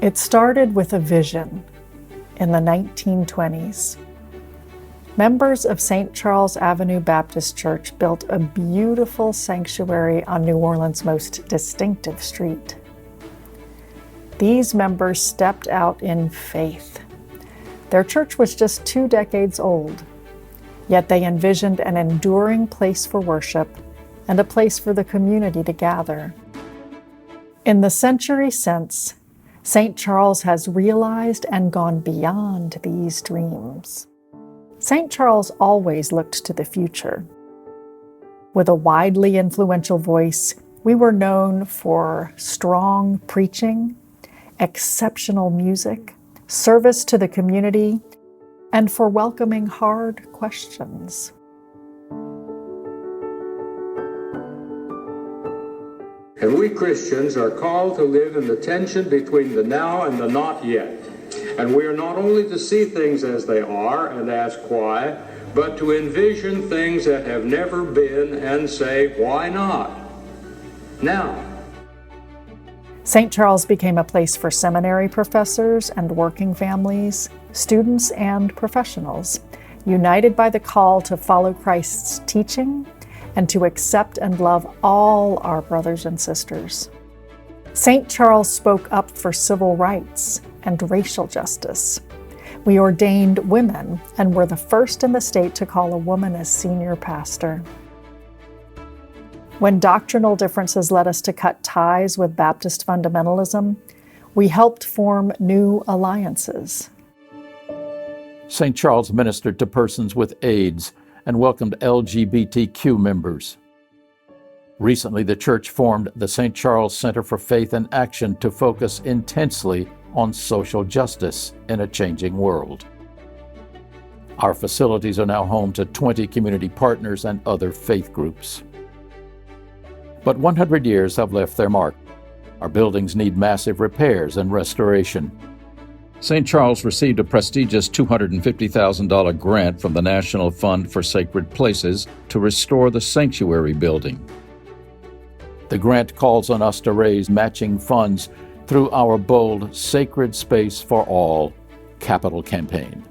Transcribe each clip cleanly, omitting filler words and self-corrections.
It started with a vision in the 1920s. Members of St. Charles Avenue Baptist Church built a beautiful sanctuary on New Orleans' most distinctive street. These members stepped out in faith. Their church was just 2 decades old, yet they envisioned an enduring place for worship and a place for the community to gather. In the century since, St. Charles has realized and gone beyond these dreams. St. Charles always looked to the future. With a widely influential voice, we were known for strong preaching, exceptional music, service to the community, and for welcoming hard questions. And we Christians are called to live in the tension between the now and the not yet. And we are not only to see things as they are and ask why, but to envision things that have never been and say, why not? Now. St. Charles became a place for seminary professors and working families, students and professionals, united by the call to follow Christ's teaching and to accept and love all our brothers and sisters. St. Charles spoke up for civil rights and racial justice. We ordained women and were the first in the state to call a woman as senior pastor. When doctrinal differences led us to cut ties with Baptist fundamentalism, we helped form new alliances. St. Charles ministered to persons with AIDS and welcomed LGBTQ members. Recently, the church formed the St. Charles Center for Faith and Action to focus intensely on social justice in a changing world. Our facilities are now home to 20 community partners and other faith groups. But 100 years have left their mark. Our buildings need massive repairs and restoration. St. Charles received a prestigious $250,000 grant from the National Fund for Sacred Places to restore the sanctuary building. The grant calls on us to raise matching funds through our bold Sacred Space for All capital campaign.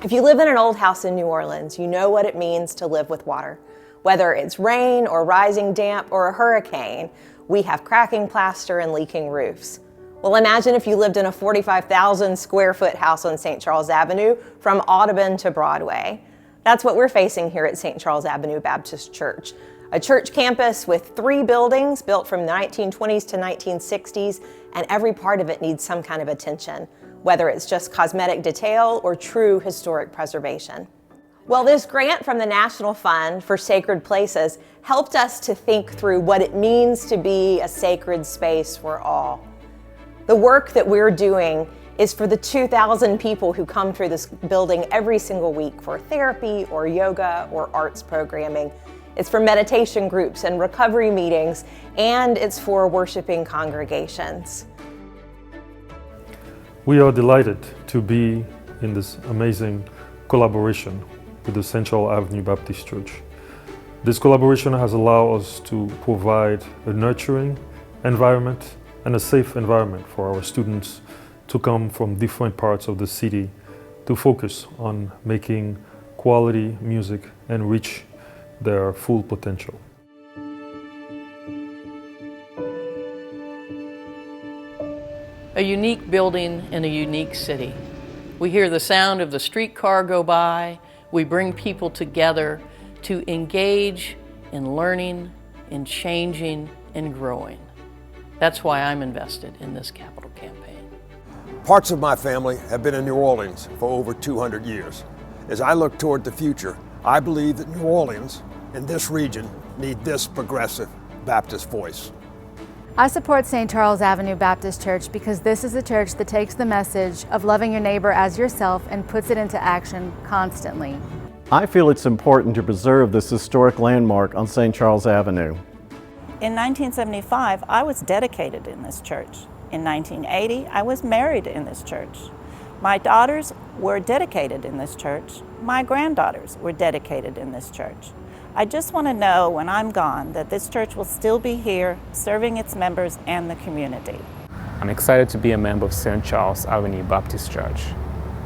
If you live in an old house in New Orleans, you know what it means to live with water. Whether it's rain or rising damp or a hurricane, we have cracking plaster and leaking roofs. Well, imagine if you lived in a 45,000 square foot house on St. Charles Avenue from Audubon to Broadway. That's what we're facing here at St. Charles Avenue Baptist Church. A church campus with 3 buildings built from the 1920s to 1960s, and every part of it needs some kind of attention, whether it's just cosmetic detail or true historic preservation. Well, this grant from the National Fund for Sacred Places helped us to think through what it means to be a sacred space for all. The work that we're doing is for the 2,000 people who come through this building every single week for therapy or yoga or arts programming. It's for meditation groups and recovery meetings, and it's for worshiping congregations. We are delighted to be in this amazing collaboration with the St. Charles Avenue Baptist Church. This collaboration has allowed us to provide a nurturing environment and a safe environment for our students to come from different parts of the city to focus on making quality music and reach their full potential. A unique building in a unique city. We hear the sound of the streetcar go by. We bring people together to engage in learning, in changing, and growing. That's why I'm invested in this capital campaign. Parts of my family have been in New Orleans for over 200 years. As I look toward the future, I believe that New Orleans and this region need this progressive Baptist voice. I support St. Charles Avenue Baptist Church because this is a church that takes the message of loving your neighbor as yourself and puts it into action constantly. I feel it's important to preserve this historic landmark on St. Charles Avenue. In 1975, I was dedicated in this church. In 1980, I was married in this church. My daughters were dedicated in this church. My granddaughters were dedicated in this church. I just want to know when I'm gone that this church will still be here serving its members and the community. I'm excited to be a member of St. Charles Avenue Baptist Church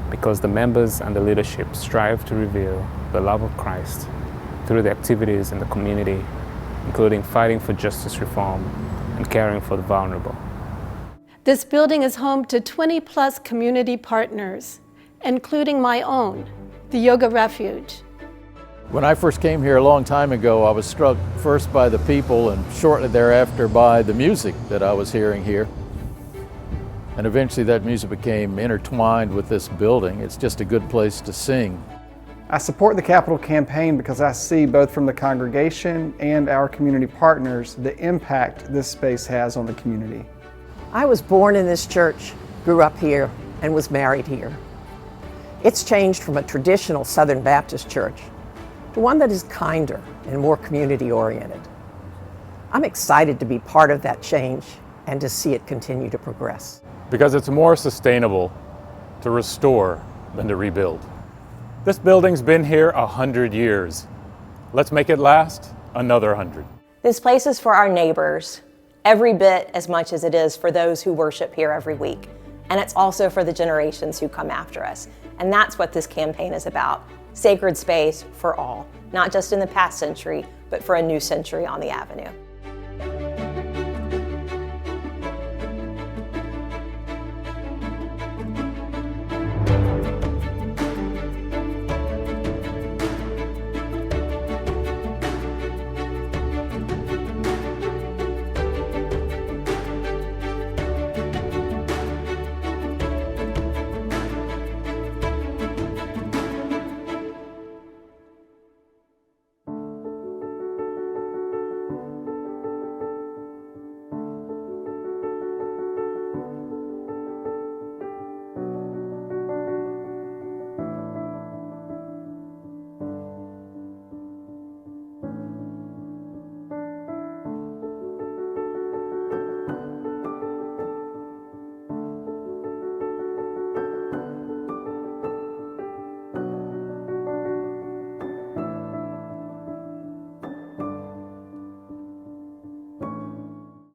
because the members and the leadership strive to reveal the love of Christ through the activities in the community, including fighting for justice reform and caring for the vulnerable. This building is home to 20+ community partners, including my own, the Yoga Refuge. When I first came here a long time ago, I was struck first by the people and shortly thereafter by the music that I was hearing here. And eventually that music became intertwined with this building. It's just a good place to sing. I support the Capital Campaign because I see both from the congregation and our community partners the impact this space has on the community. I was born in this church, grew up here, and was married here. It's changed from a traditional Southern Baptist church to one that is kinder and more community-oriented. I'm excited to be part of that change and to see it continue to progress. Because it's more sustainable to restore than to rebuild. This building's been here 100 years. Let's make it last another 100. This place is for our neighbors, every bit as much as it is for those who worship here every week. And it's also for the generations who come after us. And that's what this campaign is about. Sacred space for all, not just in the past century, but for a new century on the Avenue.